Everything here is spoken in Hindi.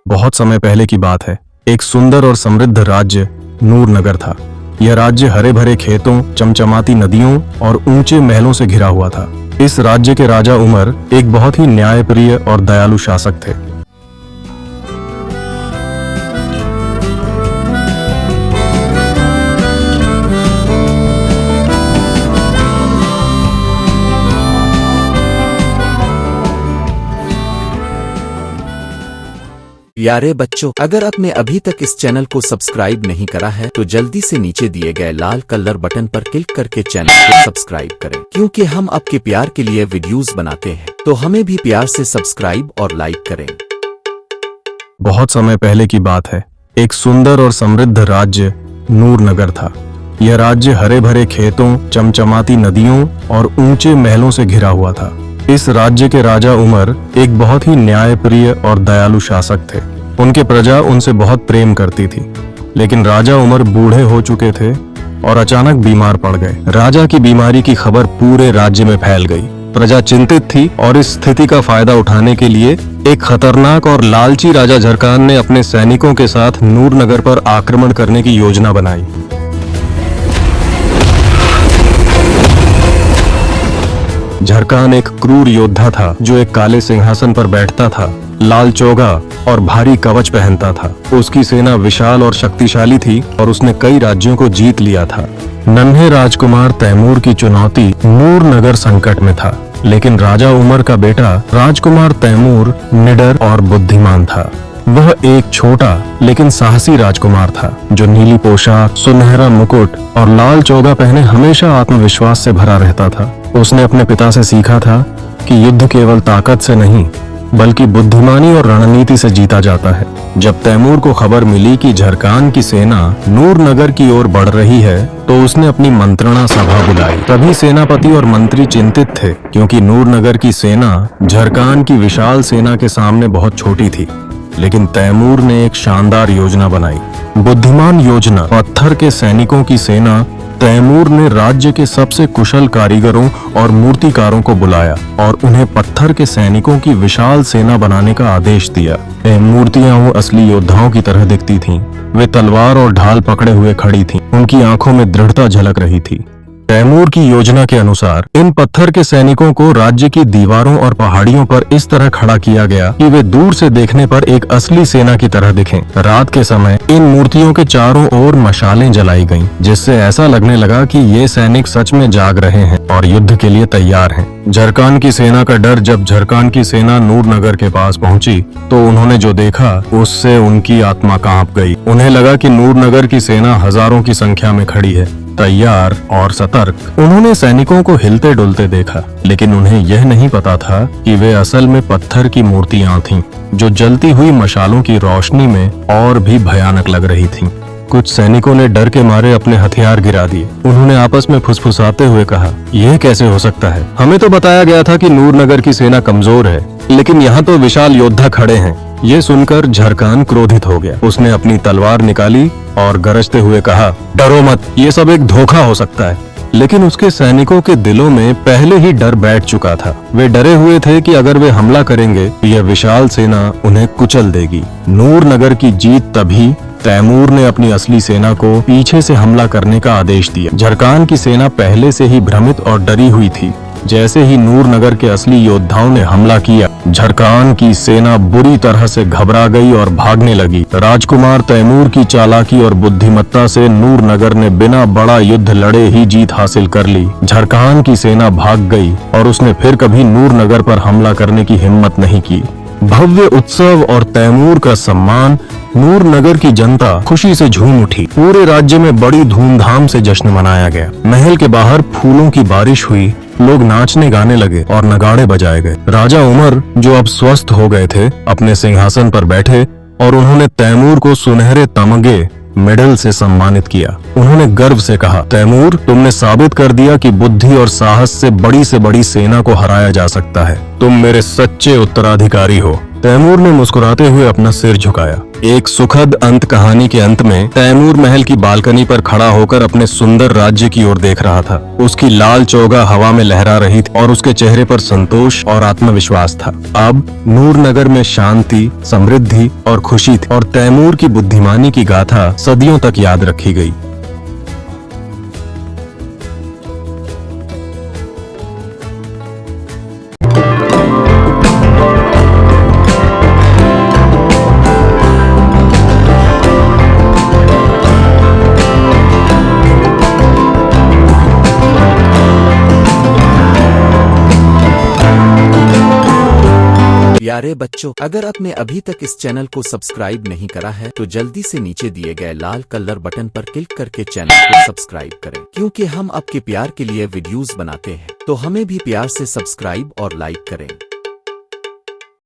बहुत समय पहले की बात है। एक सुंदर और समृद्ध राज्य नूरनगर था। यह राज्य हरे भरे खेतों, चमचमाती नदियों और ऊंचे महलों से घिरा हुआ था। इस राज्य के राजा उमर एक बहुत ही न्यायप्रिय और दयालु शासक थे। प्यारे बच्चों, अगर आपने अभी तक इस चैनल को सब्सक्राइब नहीं करा है तो जल्दी से नीचे दिए गए लाल कलर बटन पर क्लिक करके चैनल को सब्सक्राइब करें, क्योंकि हम आपके प्यार के लिए वीडियोस बनाते हैं। तो हमें भी प्यार से सब्सक्राइब और लाइक करें। बहुत समय पहले की बात है। एक सुंदर और समृद्ध राज्य नूरनगर था। यह राज्य हरे भरे खेतों, चमचमाती नदियों और ऊंचे महलों से घिरा हुआ था। इस राज्य के राजा उमर एक बहुत ही न्यायप्रिय और दयालु शासक थे। उनके प्रजा उनसे बहुत प्रेम करती थी। लेकिन राजा उमर बूढ़े हो चुके थे और अचानक बीमार पड़ गए। राजा की बीमारी की खबर पूरे राज्य में फैल गई। प्रजा चिंतित थी और इस स्थिति का फायदा उठाने के लिए एक खतरनाक और लालची राजा झरकान ने अपने सैनिकों के साथ नूरनगर पर आक्रमण करने की योजना बनाई। झरकान एक क्रूर योद्धा था जो एक काले सिंहासन पर बैठता था, लाल चोगा और भारी कवच पहनता था। उसकी सेना विशाल और शक्तिशाली थी और उसने कई राज्यों को जीत लिया था। नन्हे राजकुमार तैमूर की चुनौती नूरनगर संकट में था, लेकिन राजा उमर का बेटा राजकुमार तैमूर निडर और बुद्धिमान था। वह एक छोटा लेकिन साहसी राजकुमार था जो नीली पोशाक, सुनहरा मुकुट और लाल चोगा पहने हमेशा आत्मविश्वास से भरा रहता था। उसने अपने पिता से सीखा था कि युद्ध केवल ताकत से नहीं बल्कि बुद्धिमानी और रणनीति से जीता जाता है। जब तैमूर को खबर मिली कि झरकान की सेना नूरनगर की ओर बढ़ रही है तो उसने अपनी मंत्रणा सभा बुलाई। तभी सेनापति और मंत्री चिंतित थे, क्योंकि नूरनगर की सेना झरकान की विशाल सेना के सामने बहुत छोटी थी। लेकिन तैमूर ने एक शानदार योजना बनाई। बुद्धिमान योजना। पत्थर के सैनिकों की सेना। तैमूर ने राज्य के सबसे कुशल कारीगरों और मूर्तिकारों को बुलाया और उन्हें पत्थर के सैनिकों की विशाल सेना बनाने का आदेश दिया। मूर्तियां वो असली योद्धाओं की तरह दिखती थीं। वे तलवार और ढाल पकड़े हुए खड़ी थीं। उनकी आंखों में दृढ़ता झलक रही थी। तैमूर की योजना के अनुसार इन पत्थर के सैनिकों को राज्य की दीवारों और पहाड़ियों पर इस तरह खड़ा किया गया कि वे दूर से देखने पर एक असली सेना की तरह दिखें। रात के समय इन मूर्तियों के चारों ओर मशालें जलाई गईं, जिससे ऐसा लगने लगा कि ये सैनिक सच में जाग रहे हैं और युद्ध के लिए तैयार हैं। झरकान की सेना का डर। जब झरकान की सेना नूरनगर के पास पहुंची तो उन्होंने जो देखा उससे उनकी आत्मा कांप गई। उन्हें लगा कि नूरनगर की सेना हजारों की संख्या में खड़ी है, तैयार और सतर्क। उन्होंने सैनिकों को हिलते डुलते देखा, लेकिन उन्हें यह नहीं पता था कि वे असल में पत्थर की मूर्तियां थीं, जो जलती हुई मशालों की रोशनी में और भी भयानक लग रही थीं। कुछ सैनिकों ने डर के मारे अपने हथियार गिरा दिए। उन्होंने आपस में फुसफुसाते हुए कहा, यह कैसे हो सकता है? हमें तो बताया गया था कि नूरनगर की सेना कमजोर है, लेकिन यहाँ तो विशाल योद्धा खड़े हैं। ये सुनकर झरकान क्रोधित हो गया। उसने अपनी तलवार निकाली और गरजते हुए कहा, डरो मत, ये सब एक धोखा हो सकता है। लेकिन उसके सैनिकों के दिलों में पहले ही डर बैठ चुका था। वे डरे हुए थे कि अगर वे हमला करेंगे तो यह विशाल सेना उन्हें कुचल देगी। नूरनगर की जीत तभी तैमूर ने अपनी असली सेना को पीछे से हमला करने का आदेश दिया। झरकान की सेना पहले से ही भ्रमित और डरी हुई थी। जैसे ही नूरनगर के असली योद्धाओं ने हमला किया, झरकान की सेना बुरी तरह से घबरा गई और भागने लगी। राजकुमार तैमूर की चालाकी और बुद्धिमत्ता से नूरनगर ने बिना बड़ा युद्ध लड़े ही जीत हासिल कर ली। झरकान की सेना भाग गई और उसने फिर कभी नूरनगर पर हमला करने की हिम्मत नहीं की। भव्य उत्सव और तैमूर का सम्मान। नूरनगर की जनता खुशी से झूम उठी। पूरे राज्य में बड़ी धूमधाम से जश्न मनाया गया। महल के बाहर फूलों की बारिश हुई। लोग नाचने गाने लगे और नगाड़े बजाए गए। राजा उमर, जो अब स्वस्थ हो गए थे, अपने सिंहासन पर बैठे और उन्होंने तैमूर को सुनहरे तमगे मेडल से सम्मानित किया। उन्होंने गर्व से कहा, तैमूर, तुमने साबित कर दिया कि बुद्धि और साहस से बड़ी सेना को हराया जा सकता है। तुम मेरे सच्चे उत्तराधिकारी हो। तैमूर ने मुस्कुराते हुए अपना सिर झुकाया। एक सुखद अंत कहानी के अंत में तैमूर महल की बालकनी पर खड़ा होकर अपने सुंदर राज्य की ओर देख रहा था। उसकी लाल चोगा हवा में लहरा रही थी और उसके चेहरे पर संतोष और आत्मविश्वास था। अब नूरनगर में शांति, समृद्धि और खुशी थी और तैमूर की बुद्धिमानी की गाथा सदियों तक याद रखी गई। प्यारे बच्चों, अगर आपने अभी तक इस चैनल को सब्सक्राइब नहीं करा है तो जल्दी से नीचे दिए गए लाल कलर बटन पर क्लिक करके चैनल को सब्सक्राइब करें, क्योंकि हम आपके प्यार के लिए वीडियोस बनाते हैं, तो हमें भी प्यार से सब्सक्राइब और लाइक करें।